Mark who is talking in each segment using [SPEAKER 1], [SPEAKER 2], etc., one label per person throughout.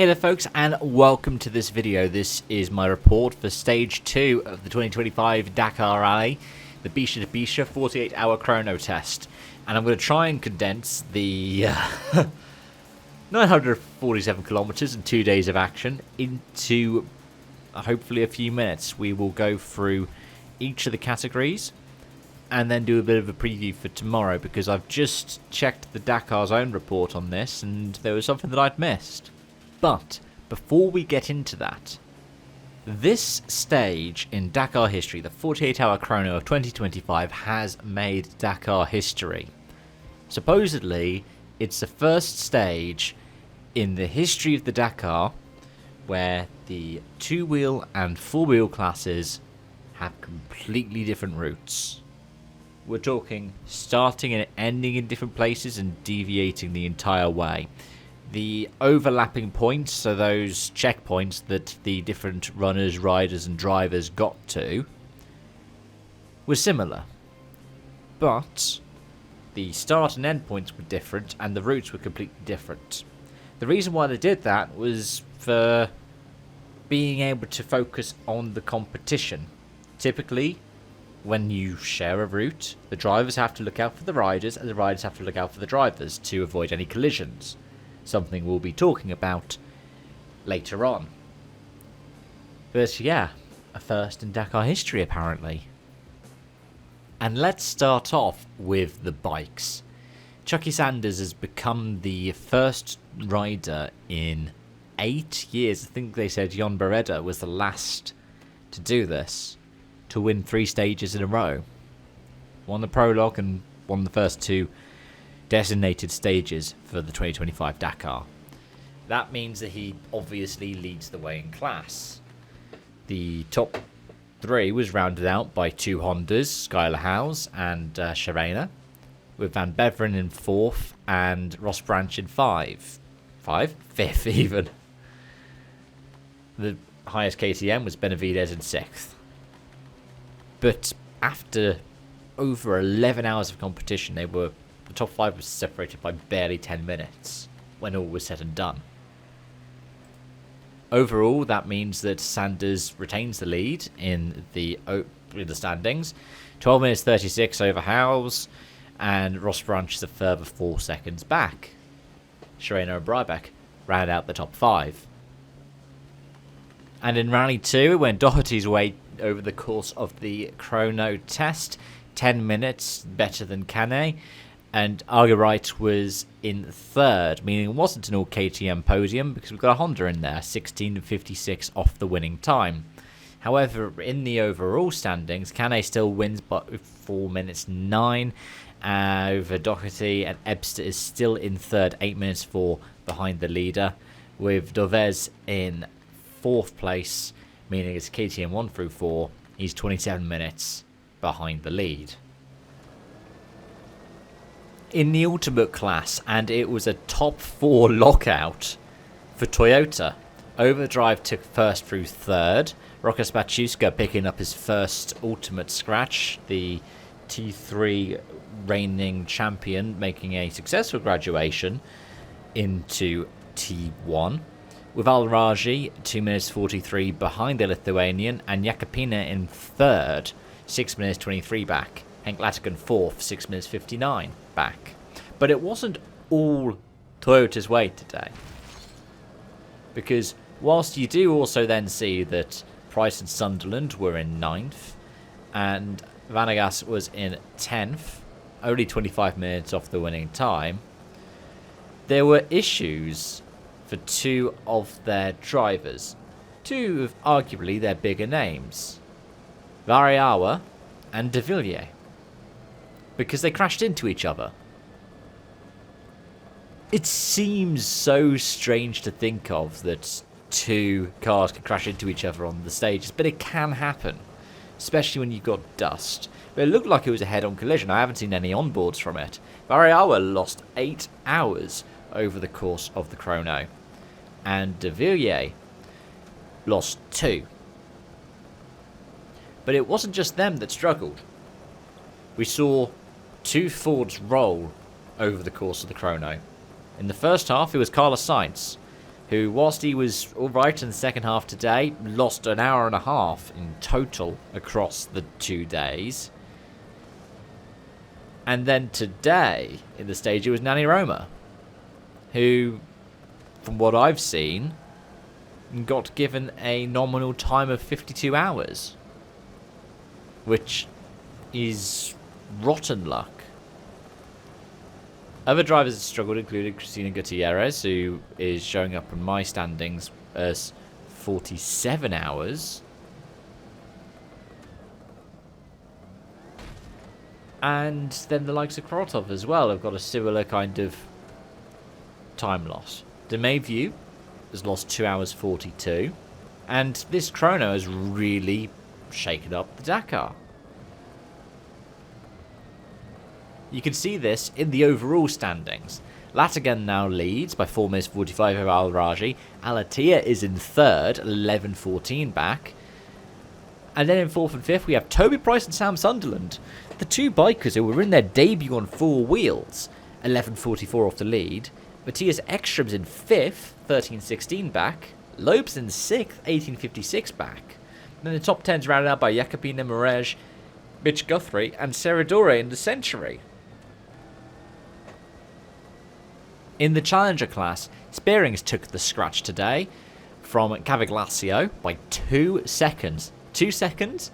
[SPEAKER 1] Hey there folks, and welcome to this video. This is my report for stage 2 of the 2025 Dakar Rally, the Bisha to Bisha 48-hour chrono test. And I'm going to try and condense the 947 kilometers and 2 days of action into hopefully a few minutes. We will go through each of the categories and then do a bit of a preview for tomorrow, because I've just checked the Dakar's own report on this and there was something that I'd missed. But before we get into that, this stage in Dakar history, the 48-hour chrono of 2025, has made Dakar history. Supposedly, it's the first stage in the history of the Dakar where the 2-wheel and 4-wheel classes have completely different routes. We're talking starting and ending in different places and deviating the entire way. The overlapping points, so those checkpoints that the different runners, riders and drivers got to, were similar. But the start and end points were different and the routes were completely different. The reason why they did that was for being able to focus on the competition. Typically, when you share a route, the drivers have to look out for the riders and the riders have to look out for the drivers to avoid any collisions. Something we'll be talking about later on. But yeah, a first in Dakar history apparently. And let's start off with the bikes. Chucky Sanders has become the first rider in 8 years. I think they said Jon Bereda was the last to do this, to win 3 stages in a row. Won the prologue and won the first 2 designated stages for the 2025 Dakar. That means that he obviously leads the way in class. The top 3 was rounded out by 2 Hondas, Skylar Howes and Chrono, with Van Beveren in 4th and Ross Branch in 5th even. The highest KTM was Benavidez in 6th. But after over 11 hours of competition, the top 5 was separated by barely 10 minutes when all was said and done. Overall, that means that Sanders retains the lead in the standings. 12 minutes 36 over Howes, and Ross Branch is a further 4 seconds back. Chrono and Brybeck round out the top 5. And in Rally 2, it went Doherty's way over the course of the chrono test. 10 minutes better than Canet. And Argerite was in 3rd, meaning it wasn't an all KTM podium because we've got a Honda in there, 16:56 off the winning time. However, in the overall standings, Canet still wins by 4 minutes 9 over Doherty, and Ebster is still in 3rd, 8 minutes 4 behind the leader, with Dovez in 4th place, meaning it's KTM 1 through 4. He's 27 minutes behind the lead. In the ultimate class, and it was a top 4 lockout for Toyota. Overdrive took 1st through 3rd. Rokas Bachuska picking up his first ultimate scratch. The T3 reigning champion making a successful graduation into T1. With Al-Raji 2 minutes 43 behind the Lithuanian, and Jakopina in 3rd, 6 minutes 23 back. Henk Latigan 4th, 6 minutes 59 back. But it wasn't all Toyota's way today, because whilst you do also then see that Price and Sunderland were in 9th and Vanegas was in 10th, only 25 minutes off the winning time, there were issues for 2 of their drivers, 2 of arguably their bigger names, Variawa and De Villiers, because they crashed into each other. It seems so strange to think of that 2 cars can crash into each other on the stages, but it can happen, especially when you've got dust. But it looked like it was a head-on collision. I haven't seen any onboards from it. Variawa lost 8 hours over the course of the chrono, and De Villiers lost 2. But it wasn't just them that struggled. We saw 2 Fords roll over the course of the chrono. In the first half, it was Carlos Sainz who, whilst he was alright in the second half today, lost an hour and a half in total across the 2 days. And then today, in the stage, it was Nani Roma, who, from what I've seen, got given a nominal time of 52 hours, which is rotten luck. Other drivers that struggled included Cristina Gutierrez, who is showing up in my standings as 47 hours. And then the likes of Krotov as well have got a similar kind of time loss. Demayview has lost 2 hours 42. And this chrono has really shaken up the Dakar. You can see this in the overall standings. Latigan now leads by 4 minutes 45 over Al Raji. Alatia is in third, 11:14 back. And then in fourth and fifth we have Toby Price and Sam Sunderland, the two bikers who were in their debut on four wheels, 11:44 off the lead. Matthias Ekstrom's in fifth, 13:16 back. Lopes in sixth, 18:56 back. And then the top 10's rounded out by Jakobina Morej, Mitch Guthrie and Serradore in the Century. In the Challenger class, Spearings took the scratch today from Caviglasio by 2 seconds. 2 seconds?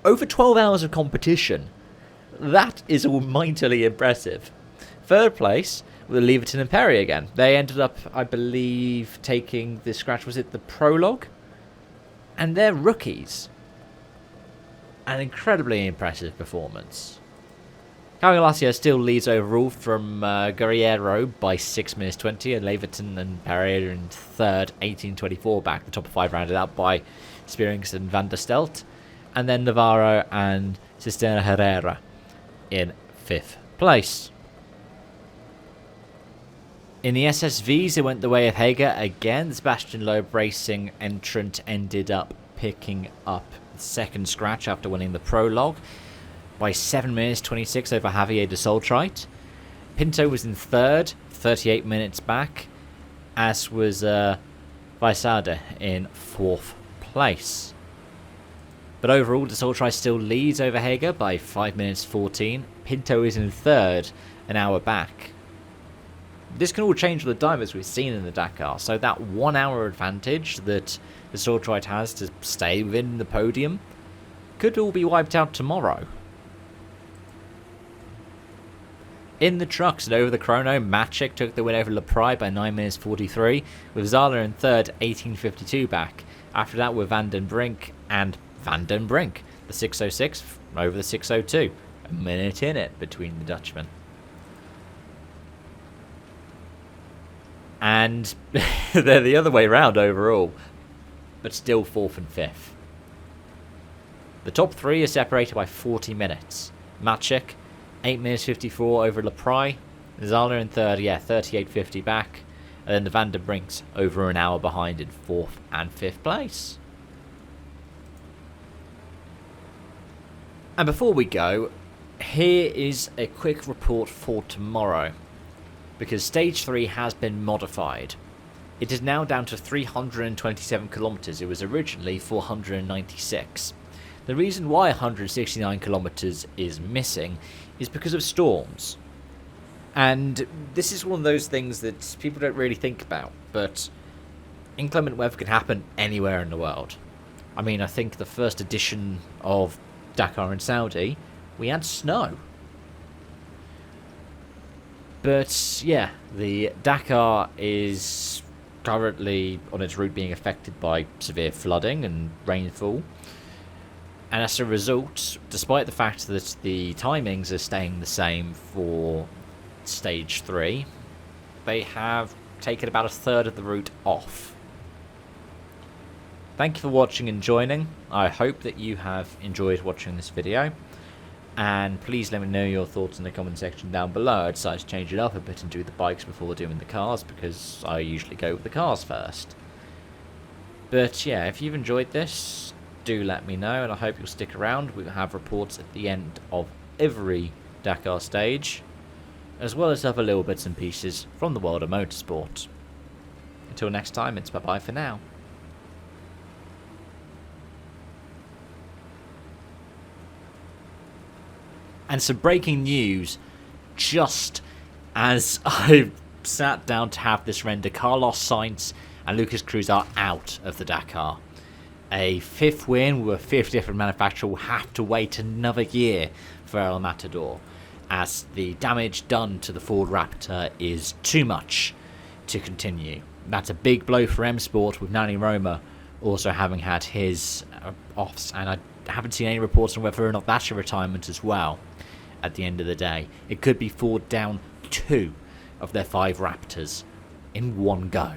[SPEAKER 1] Over 12 hours of competition. That is almightily impressive. Third place with Leverton and Perry again. They ended up, I believe, taking the scratch. Was it the prologue? And they're rookies. An incredibly impressive performance. Caviglasio still leads overall from Guerriero by 6 minutes 20, and Leverton and Perry are in third, 18:24 back. The top 5 rounded out by Spearings and Van der Stelt, and then Navarro and Cisterna Herrera in 5th place. In the SSVs, it went the way of Hager again. The Sebastian Loeb Racing entrant ended up picking up the second scratch after winning the prologue by 7 minutes 26 over Javier de Soltrite. Pinto was in third, 38 minutes back, as was Vaisade in 4th place. But overall, de Soltrite still leads over Hager by 5 minutes 14. Pinto is in third, an hour back. This can all change with the divers we've seen in the Dakar, so that 1 hour advantage that the Soltrite has to stay within the podium could all be wiped out tomorrow. In the trucks and over the chrono, Maciek took the win over Leprai by 9 minutes 43, with Zala in third, 18:52 back. After that were Van den Brink and Van den Brink, the 6:06 over the 6:02. A minute in it between the Dutchmen. And they're the other way round overall, but still 4th and 5th. The top 3 are separated by 40 minutes. Maciek, 8 minutes 54 over Leprai. Zala in third, 38:50 back. And then the Van der Brinks over an hour behind in 4th and 5th place. And before we go, here is a quick report for tomorrow, because Stage 3 has been modified. It is now down to 327 kilometres. It was originally 496. The reason why 169 kilometres is missing is because of storms. And this is one of those things that people don't really think about, but inclement weather can happen anywhere in the world. I mean, I think the first edition of Dakar in Saudi, we had snow. But yeah, the Dakar is currently on its route being affected by severe flooding and rainfall. And as a result, despite the fact that the timings are staying the same for Stage 3, they have taken about a third of the route off. Thank you for watching and joining. I hope that you have enjoyed watching this video. And please let me know your thoughts in the comment section down below. I decided to change it up a bit and do the bikes before doing the cars, because I usually go with the cars first. But yeah, if you've enjoyed this, do let me know, and I hope you'll stick around. We'll have reports at the end of every Dakar stage, as well as other little bits and pieces from the world of motorsport. Until next time, it's bye-bye for now. And some breaking news, just as I sat down to have this render, Carlos Sainz and Lucas Cruz are out of the Dakar. A fifth win with a fifth different manufacturer will have to wait another year for El Matador, as the damage done to the Ford Raptor is too much to continue. That's a big blow for M Sport, with Nani Roma also having had his offs, and I haven't seen any reports on whether or not that's a retirement as well. At the end of the day, it could be Ford down 2 of their 5 Raptors in one go.